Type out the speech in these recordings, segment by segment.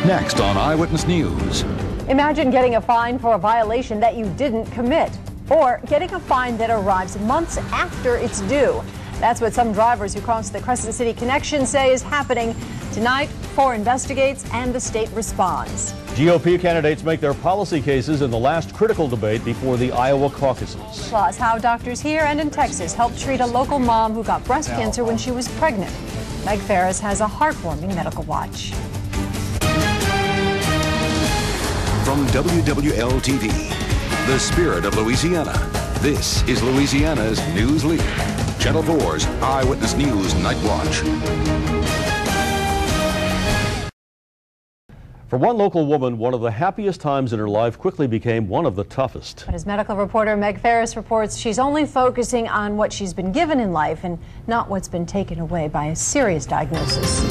Next on Eyewitness News. Imagine getting a fine for a violation that you didn't commit, or getting a fine that arrives months after it's due. That's what some drivers who cross the Crescent City Connection say is happening. Tonight, 4 investigates and the state responds. GOP candidates make their policy cases in the last critical debate before the Iowa caucuses. Plus, how doctors here and in Texas helped treat a local mom who got breast cancer when she was pregnant. Meg Ferris has a heartwarming medical watch. From WWL-TV, the spirit of Louisiana, this is Louisiana's news leader. Channel 4's Eyewitness News Night Watch. For one local woman, one of the happiest times in her life quickly became one of the toughest. But as medical reporter Meg Ferris reports, she's only focusing on what she's been given in life and not what's been taken away by a serious diagnosis.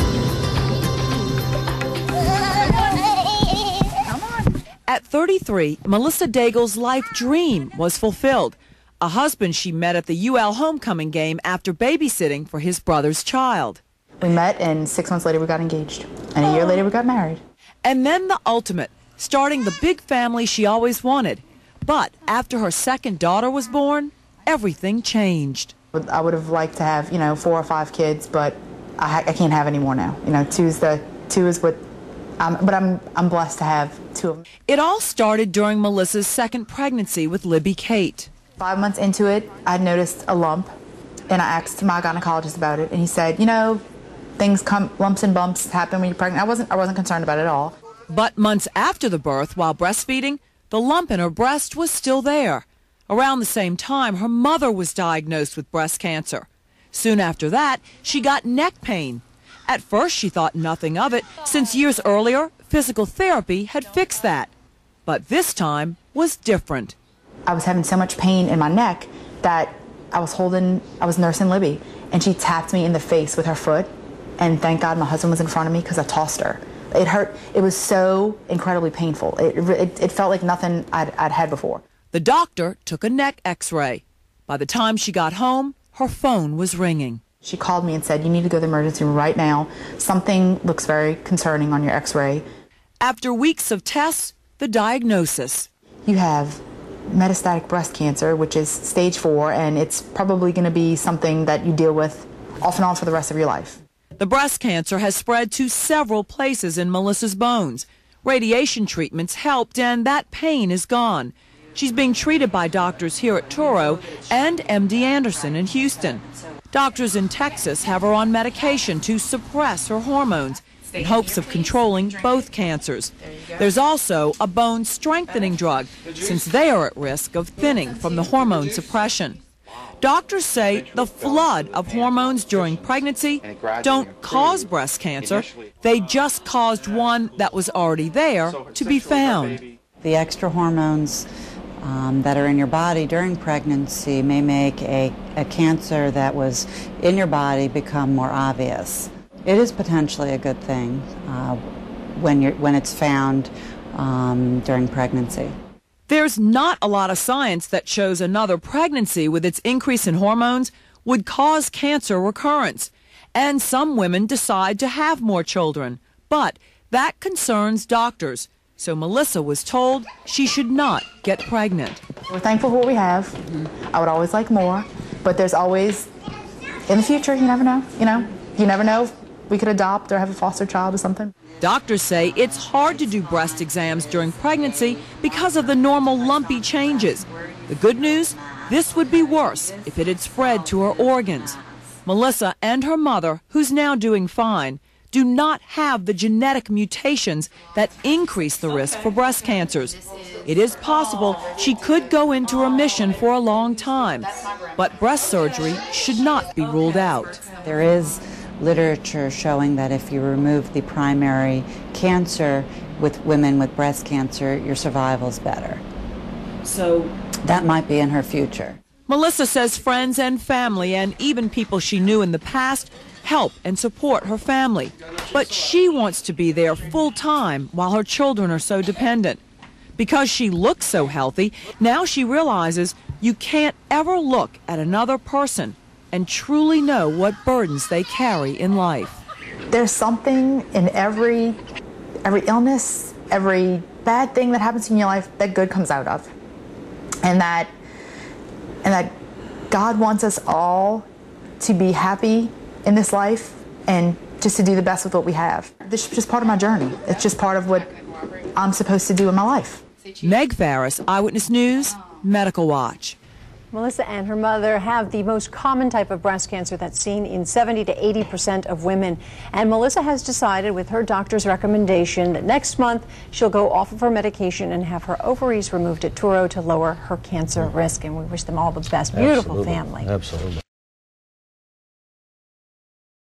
At 33, Melissa Daigle's life dream was fulfilled. A husband she met at the UL homecoming game after babysitting for his brother's child. We met, and 6 months later we got engaged. And a year later we got married. And then the ultimate, starting the big family she always wanted. But after her second daughter was born, everything changed. I would have liked to have, 4 or 5 kids, but I can't have any more now. 2 is what. But I'm blessed to have 2 of them. It all started during Melissa's second pregnancy with Libby Kate. 5 months into it, I noticed a lump, and I asked my gynecologist about it, and he said, things come, lumps and bumps happen when you're pregnant. I wasn't concerned about it at all. But months after the birth, while breastfeeding, the lump in her breast was still there. Around the same time, her mother was diagnosed with breast cancer. Soon after that, she got neck pain. At first, she thought nothing of it, since years earlier, physical therapy had fixed that. But this time was different. I was having so much pain in my neck that I was nursing Libby, and she tapped me in the face with her foot, and thank God my husband was in front of me because I tossed her. It hurt. It was so incredibly painful. It felt like nothing I'd had before. The doctor took a neck x-ray. By the time she got home, her phone was ringing. She called me and said, you need to go to the emergency room right now. Something looks very concerning on your x-ray. After weeks of tests, the diagnosis. You have metastatic breast cancer, which is stage 4, and it's probably going to be something that you deal with off and on for the rest of your life. The breast cancer has spread to several places in Melissa's bones. Radiation treatments helped, and that pain is gone. She's being treated by doctors here at Toro and MD Anderson in Houston. Doctors in Texas have her on medication to suppress her hormones in hopes of controlling both cancers. There's also a bone strengthening drug, since they are at risk of thinning from the hormone suppression. Doctors say the flood of hormones during pregnancy don't cause breast cancer. They just caused one that was already there to be found. The extra hormones that are in your body during pregnancy may make a cancer that was in your body become more obvious. It is potentially a good thing when it's found during pregnancy. There's not a lot of science that shows another pregnancy with its increase in hormones would cause cancer recurrence. And some women decide to have more children. But that concerns doctors. So Melissa was told she should not get pregnant. We're thankful for what we have. I would always like more. But there's always, in the future, you never know. You never know if we could adopt or have a foster child or something. Doctors say it's hard to do breast exams during pregnancy because of the normal lumpy changes. The good news, this would be worse if it had spread to her organs. Melissa and her mother, who's now doing fine, do not have the genetic mutations that increase the risk for breast cancers. It is possible she could go into remission for a long time, but breast surgery should not be ruled out. There is literature showing that if you remove the primary cancer with women with breast cancer, your survival is better. So that might be in her future. Melissa says friends and family and even people she knew in the past help and support her family. But she wants to be there full time while her children are so dependent. Because she looks so healthy, now she realizes you can't ever look at another person and truly know what burdens they carry in life. There's something in every every illness, every bad thing that happens in your life, that good comes out of. And that God wants us all to be happy in this life and just to do the best with what we have. This is just part of my journey. It's just part of what I'm supposed to do in my life. Meg Farris, Eyewitness News, Medical Watch. Melissa and her mother have the most common type of breast cancer that's seen in 70 to 80% of women. And Melissa has decided, with her doctor's recommendation, that next month she'll go off of her medication and have her ovaries removed at Touro to lower her cancer risk. And we wish them all the best. Beautiful family. Absolutely.